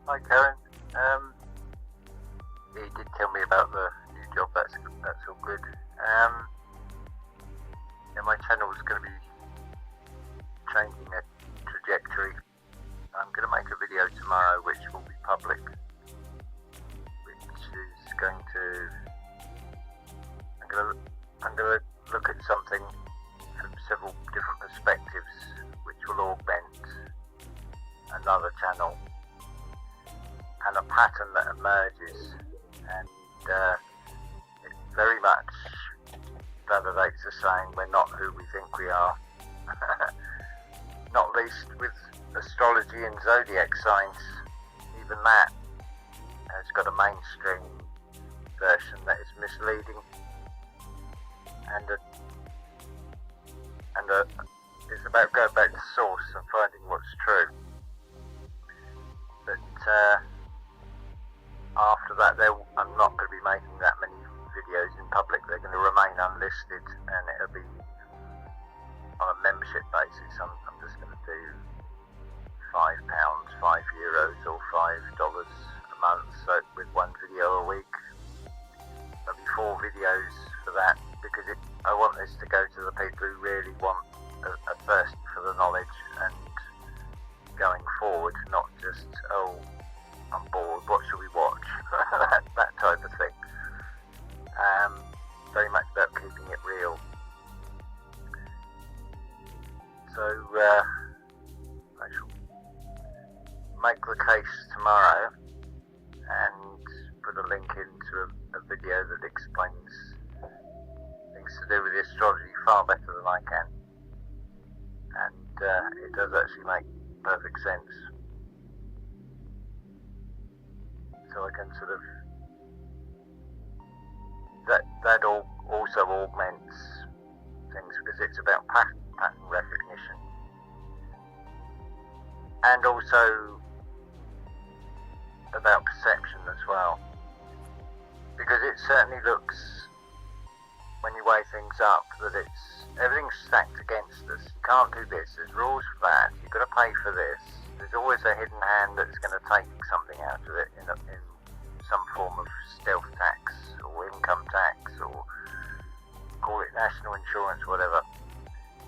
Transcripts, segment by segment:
Hi Karen. You did tell me about the new job. That's all good. My channel is going to be changing a trajectory. I'm going to make a video tomorrow, which will be public, which is going to. I'm going to look at something from several different perspectives, which will augment another channel and a pattern that emerges, and it very much validates the saying, we're not who we think we are. Not least with astrology and zodiac signs. Even that has got a mainstream version that is misleading, and it's about going back to source and finding what's true. But after that, I'm not going to be making that many videos in public. They're going to remain unlisted, and it'll be on a membership basis. I'm just going to do £5, €5, or $5 a month, so with one video a week. There'll be 4 videos for that, because I want this to go to the people who really want a thirst for the knowledge and going forward, not just, oh, I'm bored, what should we watch? that type of thing. Very much about keeping it real. So I shall make the case tomorrow and put a link into a video that explains things to do with the astrology far better than I can. And it does actually make perfect sense. So I can sort of, that also augments things, because it's about pattern recognition, and also about perception as well, because it certainly looks, when you weigh things up, that everything's stacked against us. You can't do this, there's rules for that, you've got to pay for this, there's always a hidden hand that's going to take something out of it in some form of stealth tax or income tax, or call it national insurance, whatever.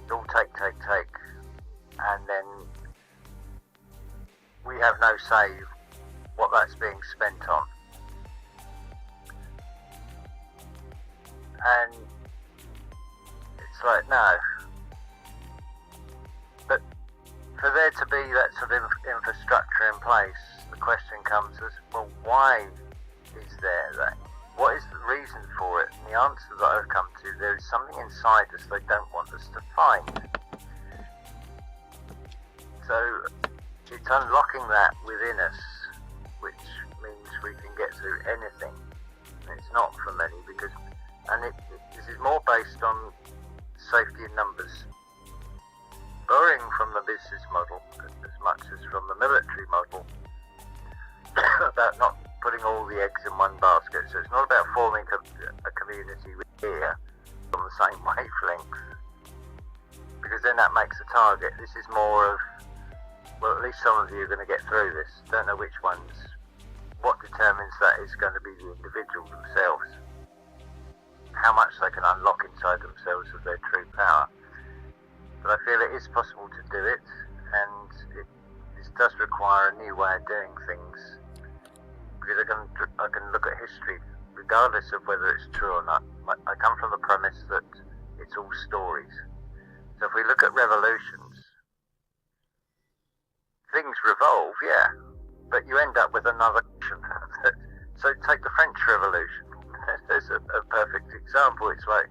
It's all take, and then we have no say what that's being spent on. And it's like, no. But for there to be that sort of infrastructure in place, the question comes as, well, why is there that? What is the reason for it? And the answer that I've come to, there is something inside us they don't want us to find. So it's unlocking that within us, which means we can get through anything. And it's not for many, because, this is more based on safety in numbers. Borrowing from the business model as much as from the military model, about not putting all the eggs in one basket. So it's not about forming a community here on the same wavelength, because then that makes a target. This is more of, well, at least some of you are going to get through this. Don't know which ones. What determines that is going to be the individual themselves, how much they can unlock inside themselves of their true power. But I feel it is possible to do it, and this does require a new way of doing things. Because I can look at history, regardless of whether it's true or not. I come from the premise that it's all stories. So if we look at revolutions, things revolve, yeah, but you end up with another action. So take the French Revolution. There's a perfect example. It's like,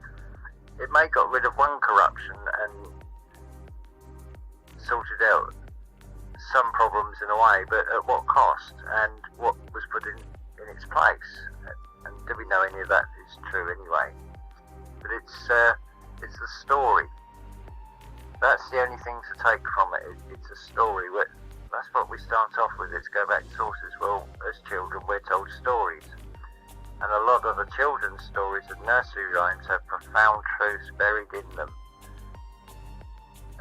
it may got rid of one corruption and sorted out some problems in a way, but at what cost, and what was put in its place? And do we know any of that is true anyway? But it's the story. That's the only thing to take from it. It's a story. That's what we start off with. It's go back to sources. Well, as children, we're told stories, and a lot of the children's stories and nursery rhymes have profound truths buried in them,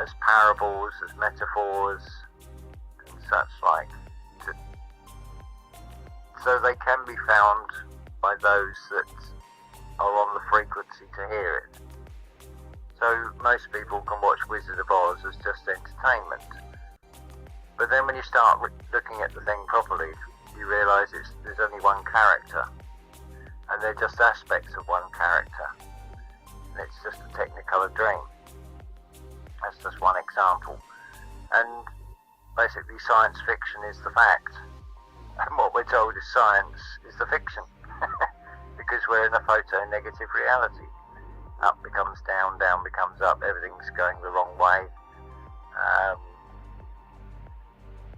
as parables, as metaphors, and such like, to so they can be found by those that are on the frequency to hear it. So most people can watch Wizard of Oz as just entertainment. But then when you start looking at the thing properly, you realise there's only one character, and they're just aspects of one character, and it's just a Technicolor dream. That's just one example. And basically science fiction is the fact, and what we're told is science is the fiction, because we're in a photo-negative reality. Up becomes down, down becomes up, everything's going the wrong way.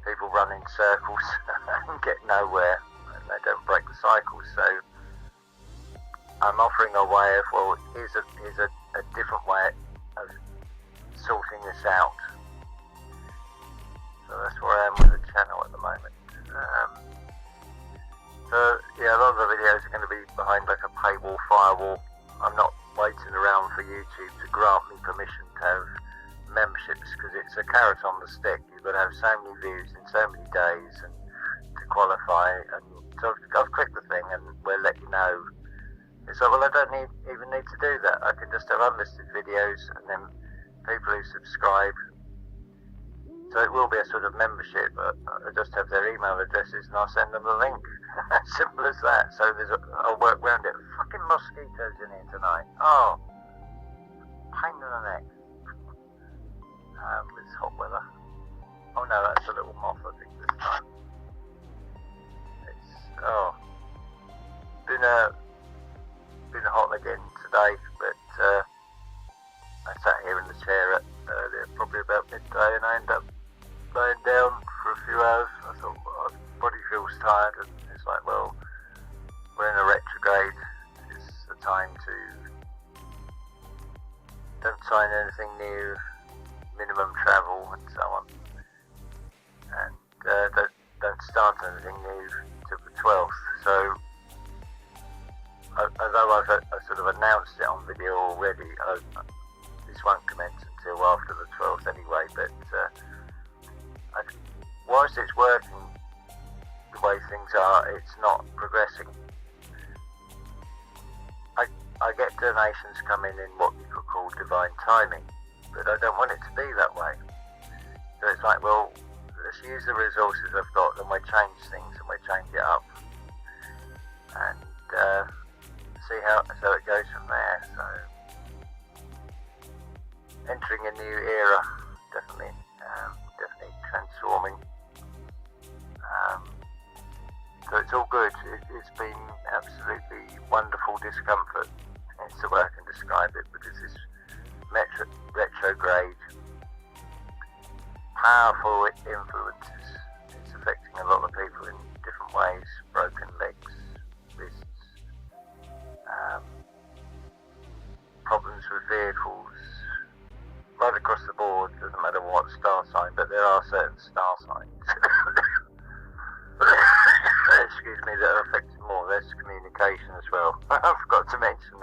People run in circles and get nowhere, and they don't break the cycle. So I'm offering a way of, well, here's a different way of sorting this out. So that's where I am with the channel at the moment. So yeah, a lot of the videos are going to be behind like a paywall, firewall. I'm not waiting around for YouTube to grant me permission to have memberships, because it's a carrot on the stick. You've got to have so many views in so many days and to qualify. And so I've clicked the thing and we'll let you know. It's like, well, I don't even need to do that. I can just have unlisted videos, and then people who subscribe. So it will be a sort of membership, but I just have their email addresses and I'll send them the link. Simple as that. So I'll work around it. Fucking mosquitoes in here tonight. Oh, pain in the neck. With hot weather. Oh no, that's a little moth, I think, this time. It's been hot again today, but I sat here in the chair earlier, probably about midday, and I ended up laying down for a few hours. I thought, well, my body feels tired, and it's like, well, we're in a retrograde. It's a time to don't sign anything new, minimum travel, and so on, and don't start anything new till the 12th. So although I've sort of announced it on video already, this won't commence until after the 12th anyway, but whilst it's working the way things are, it's not progressing. I get donations come in what you could call divine timing, but I don't want it to be that way. So it's like, well, let's use the resources I've got, and we change things, and we change it up, and see how it goes from there. So entering a new era, definitely transforming. So it's all good. It's been absolutely wonderful discomfort. It's the way I can describe it, because this retrograde, powerful influences. It's affecting a lot of people in different ways. Broken legs, wrists, problems with vehicles, right across the board. Doesn't matter what star sign, but there are certain star signs excuse me, that are affected more. There's communication as well. I forgot to mention